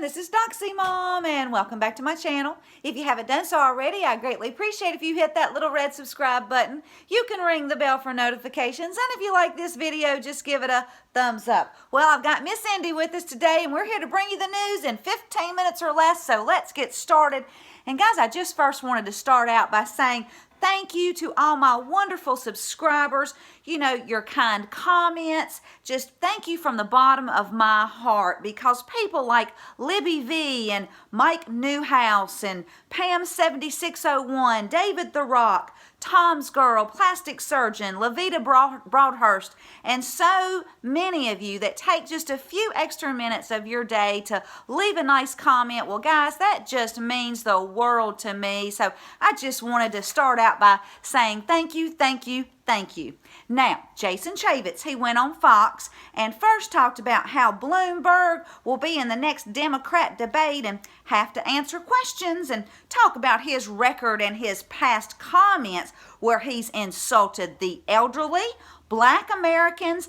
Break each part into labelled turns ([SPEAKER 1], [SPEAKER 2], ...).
[SPEAKER 1] this is Doxy Mom, and welcome back to my channel. If you haven't done so already, I greatly appreciate if you hit that little red subscribe button. You can ring the bell for notifications, and if you like this video, just give it a thumbs up. Well, I've got Miss Cindy with us today, and we're here to bring you the news in 15 minutes or less, so let's get started. And guys, I just first wanted to start out by saying thank you to all my wonderful subscribers, your kind comments. Just thank you from the bottom of my heart, because people like Libby V and Mike Newhouse and Pam7601, David the Rock, Tom's Girl, Plastic Surgeon, Levita Broadhurst, and so many of you that take just a few extra minutes of your day to leave a nice comment. Well, guys, that just means the world to me. So I just wanted to start out by saying thank you, thank you, thank you. Now, Jason Chaffetz, he went on Fox and first talked about how Bloomberg will be in the next Democrat debate and have to answer questions and talk about his record and his past comments where he's insulted the elderly, Black Americans,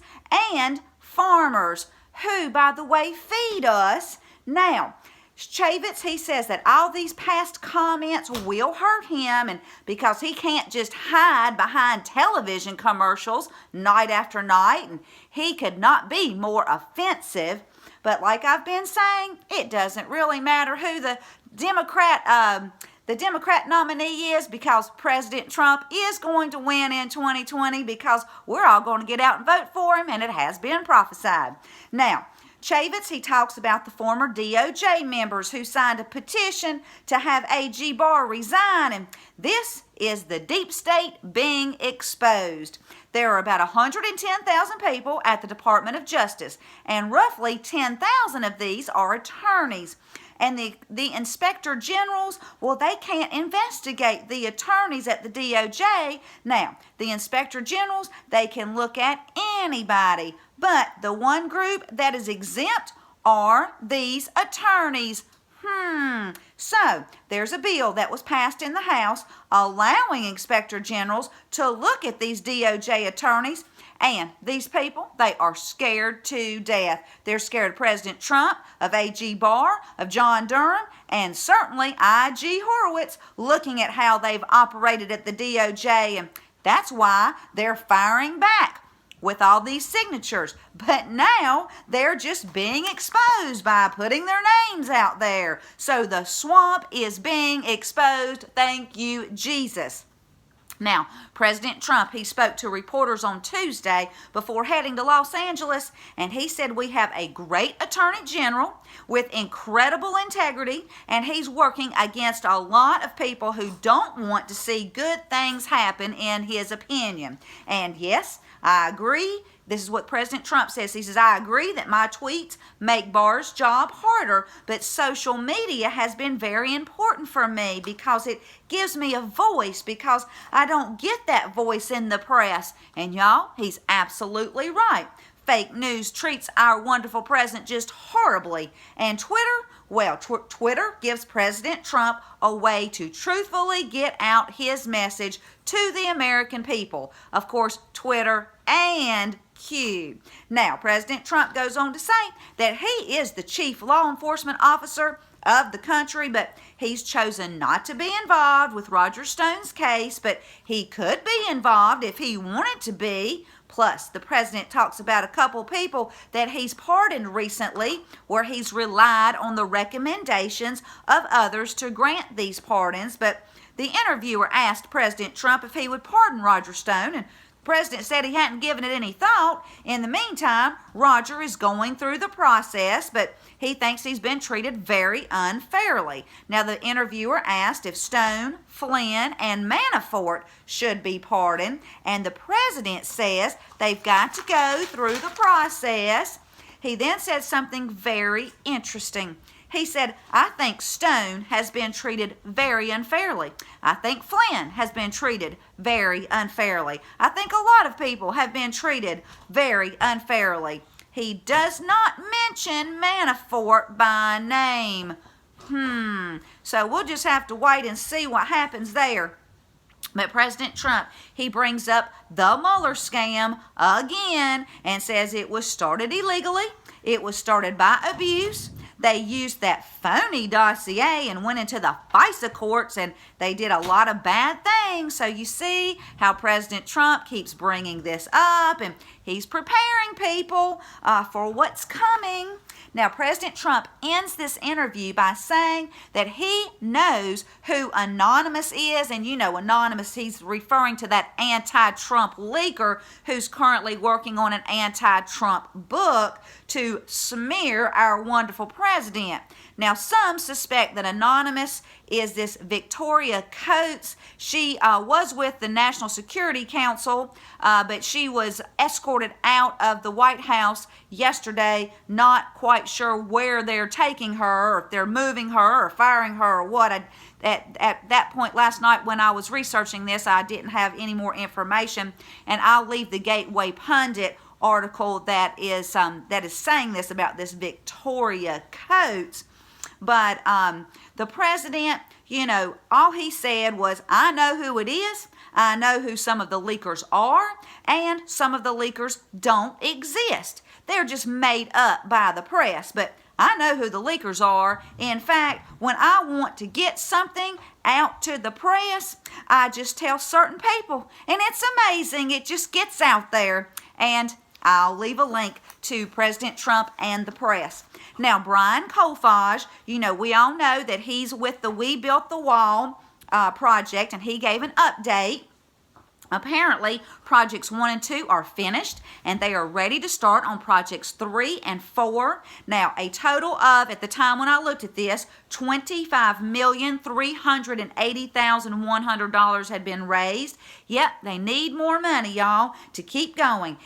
[SPEAKER 1] and farmers who, by the way, feed us. Now, Chaffetz, he says that all these past comments will hurt him, and because he can't just hide behind television commercials night after night, and he could not be more offensive. But like I've been saying, it doesn't really matter who the Democrat nominee is, because President Trump is going to win in 2020, because we're all going to get out and vote for him, and it has been prophesied. Now, Chaffetz, he talks about the former DOJ members who signed a petition to have A.G. Barr resign, and this is the deep state being exposed. There are about 110,000 people at the Department of Justice, and roughly 10,000 of these are attorneys. And the inspector generals, well, they can't investigate the attorneys at the DOJ. Now, the inspector generals, they can look at anybody. But the one group that is exempt are these attorneys. So, there's a bill that was passed in the House allowing inspector generals to look at these DOJ attorneys. And these people, they are scared to death. They're scared of President Trump, of A.G. Barr, of John Durham, and certainly I.G. Horowitz, looking at how they've operated at the DOJ. And that's why they're firing back with all these signatures. But now they're just being exposed by putting their names out there. So the swamp is being exposed. Thank you, Jesus. Now, President Trump, he spoke to reporters on Tuesday before heading to Los Angeles, and he said we have a great attorney general with incredible integrity, and he's working against a lot of people who don't want to see good things happen, in his opinion. And yes, I agree. This is what President Trump says. He says, I agree that my tweets make Barr's job harder, but social media has been very important for me because it gives me a voice, because I don't get that voice in the press. And y'all, he's absolutely right. Fake news treats our wonderful president just horribly. And Twitter, well, Twitter gives President Trump a way to truthfully get out his message to the American people. Of course, Twitter and Q. Now, President Trump goes on to say that he is the chief law enforcement officer of the country, but he's chosen not to be involved with Roger Stone's case, but he could be involved if he wanted to be. Plus, the president talks about a couple people that he's pardoned recently, where he's relied on the recommendations of others to grant these pardons. But the interviewer asked President Trump if he would pardon Roger Stone, and the president said he hadn't given it any thought. In the meantime, Roger is going through the process, but he thinks he's been treated very unfairly. Now, the interviewer asked if Stone, Flynn, and Manafort should be pardoned, and the president says they've got to go through the process. He then said something very interesting. He said, I think Stone has been treated very unfairly. I think Flynn has been treated very unfairly. I think a lot of people have been treated very unfairly. He does not mention Manafort by name. So we'll just have to wait and see what happens there. But President Trump, he brings up the Mueller scam again and says it was started illegally. It was started by abuse. they used that phony dossier and went into the FISA courts, and they did a lot of bad things. So you see how President Trump keeps bringing this up, and he's preparing people for what's coming. Now, President Trump ends this interview by saying that he knows who Anonymous is. And you know Anonymous, he's referring to that anti-Trump leaker who's currently working on an anti-Trump book to smear our wonderful president. Now, some suspect that Anonymous is this Victoria Coates. She was with the National Security Council, but she was escorted out of the White House yesterday. Not quite sure where they're taking her, or if they're moving her or firing her or what. At that point last night when I was researching this, I didn't have any more information, and I'll leave the Gateway Pundit article that is saying this about this Victoria Coates. But the president, you know, all he said was, I know who it is, I know who some of the leakers are, and some of the leakers don't exist. They're just made up by the press, but I know who the leakers are. In fact, when I want to get something out to the press, I just tell certain people, and it's amazing, it just gets out there. And I'll leave a link to President Trump and the press. Now, Brian Kolfage, you know, we all know that he's with the We Built the Wall project, and he gave an update. Apparently, projects 1 and 2 are finished, and they are ready to start on projects 3 and 4. Now, a total of, at the time when I looked at this, $25,380,100 had been raised. Yep, they need more money, y'all, to keep going.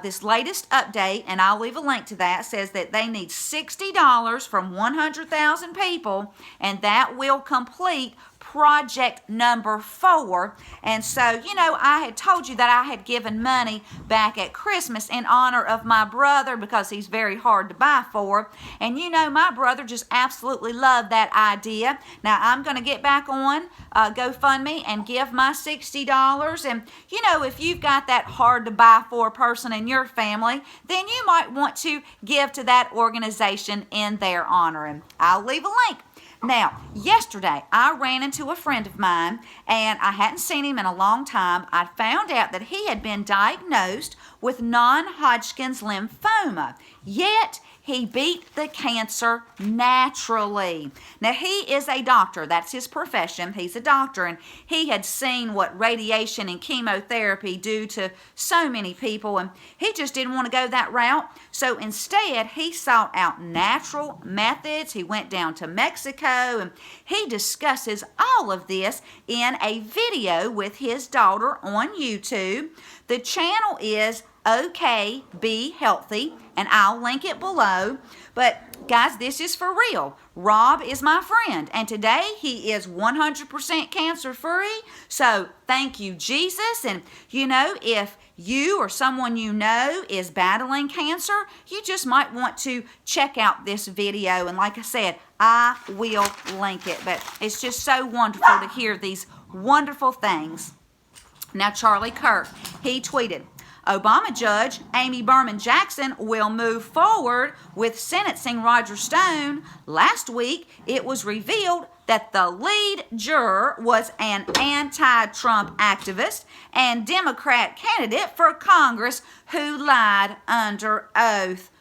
[SPEAKER 1] This latest update, and I'll leave a link to that, says that they need $60 from 100,000 people, and that will complete project number 4. And so, you know, I had told you that I had given money back at Christmas in honor of my brother because he's very hard to buy for. And you know, my brother just absolutely loved that idea. Now, I'm going to get back on GoFundMe and give my $60. And, you know, if you've got that hard to buy for person in your family, then you might want to give to that organization in their honor. And I'll leave a link. Now, yesterday, I ran into a friend of mine, and I hadn't seen him in a long time. I found out that he had been diagnosed with non-Hodgkin's lymphoma, yet he beat the cancer naturally. Now, he is a doctor. That's his profession. He's a doctor, and he had seen what radiation and chemotherapy do to so many people, and he just didn't want to go that route. So instead, he sought out natural methods. He went down to Mexico, and he discusses all of this in a video with his daughter on YouTube. The channel is OK Be Healthy, and I'll link it below. But guys, this is for real. Rob is my friend, and today he is 100% cancer free. So thank you, Jesus. And you know, if you or someone you know is battling cancer, you just might want to check out this video. And like I said, I will link it. But it's just so wonderful to hear these wonderful things. Now, Charlie Kirk, he tweeted, Obama judge Amy Berman Jackson will move forward with sentencing Roger Stone. Last week, it was revealed that the lead juror was an anti-Trump activist and Democrat candidate for Congress who lied under oath.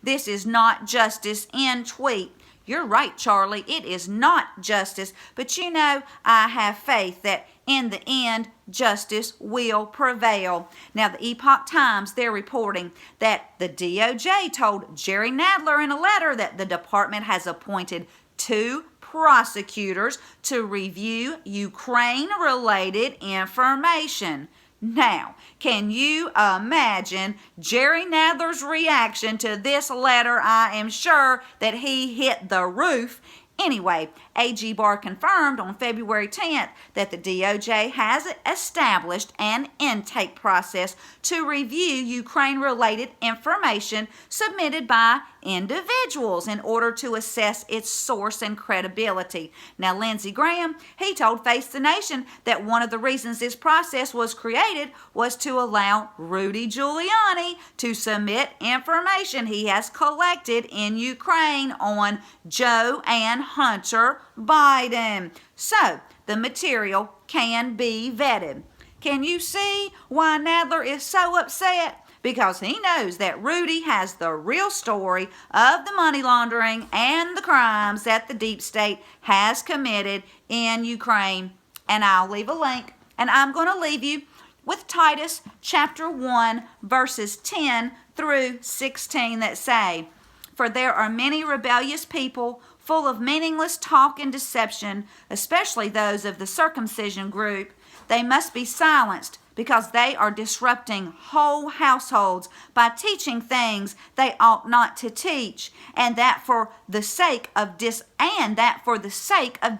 [SPEAKER 1] This is not justice in tweet. You're right, Charlie. It is not justice. But you know, I have faith that in the end, justice will prevail. Now, the Epoch Times, they're reporting that the DOJ told Jerry Nadler in a letter that the department has appointed 2 prosecutors to review Ukraine-related information. Now, can you imagine Jerry Nadler's reaction to this letter? I am sure that he hit the roof. Anyway, AG Barr confirmed on February 10th that the DOJ has established an intake process to review Ukraine-related information submitted by individuals in order to assess its source and credibility. Now, Lindsey Graham, he told Face the Nation that one of the reasons this process was created was to allow Rudy Giuliani to submit information he has collected in Ukraine on Joe and Hunter Biden. So, the material can be vetted. Can you see why Nadler is so upset? Because he knows that Rudy has the real story of the money laundering and the crimes that the deep state has committed in Ukraine. And I'll leave a link, and I'm going to leave you with Titus chapter 1, verses 10 through 16 that say, "For there are many rebellious people full of meaningless talk and deception, especially those of the circumcision group. They must be silenced because they are disrupting whole households by teaching things they ought not to teach, and that for the sake of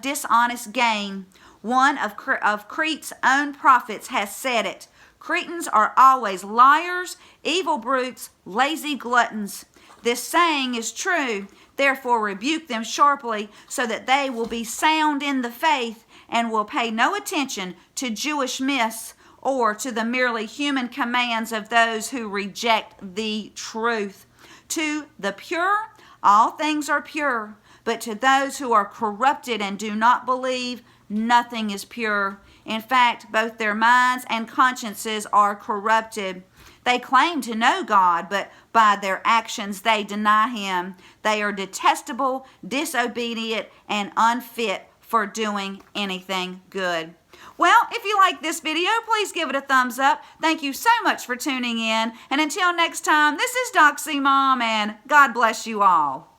[SPEAKER 1] dishonest gain. One of Crete's own prophets has said it. Cretans are always liars, evil brutes, lazy gluttons. This saying is true. Therefore rebuke them sharply, so that they will be sound in the faith and will pay no attention to Jewish myths or to the merely human commands of those who reject the truth. To the pure, all things are pure, but to those who are corrupted and do not believe, nothing is pure. In fact, both their minds and consciences are corrupted. They claim to know God, but by their actions they deny Him. They are detestable, disobedient, and unfit for doing anything good." Well, if you like this video, please give it a thumbs up. Thank you so much for tuning in. And until next time, this is Doxy Mom, and God bless you all.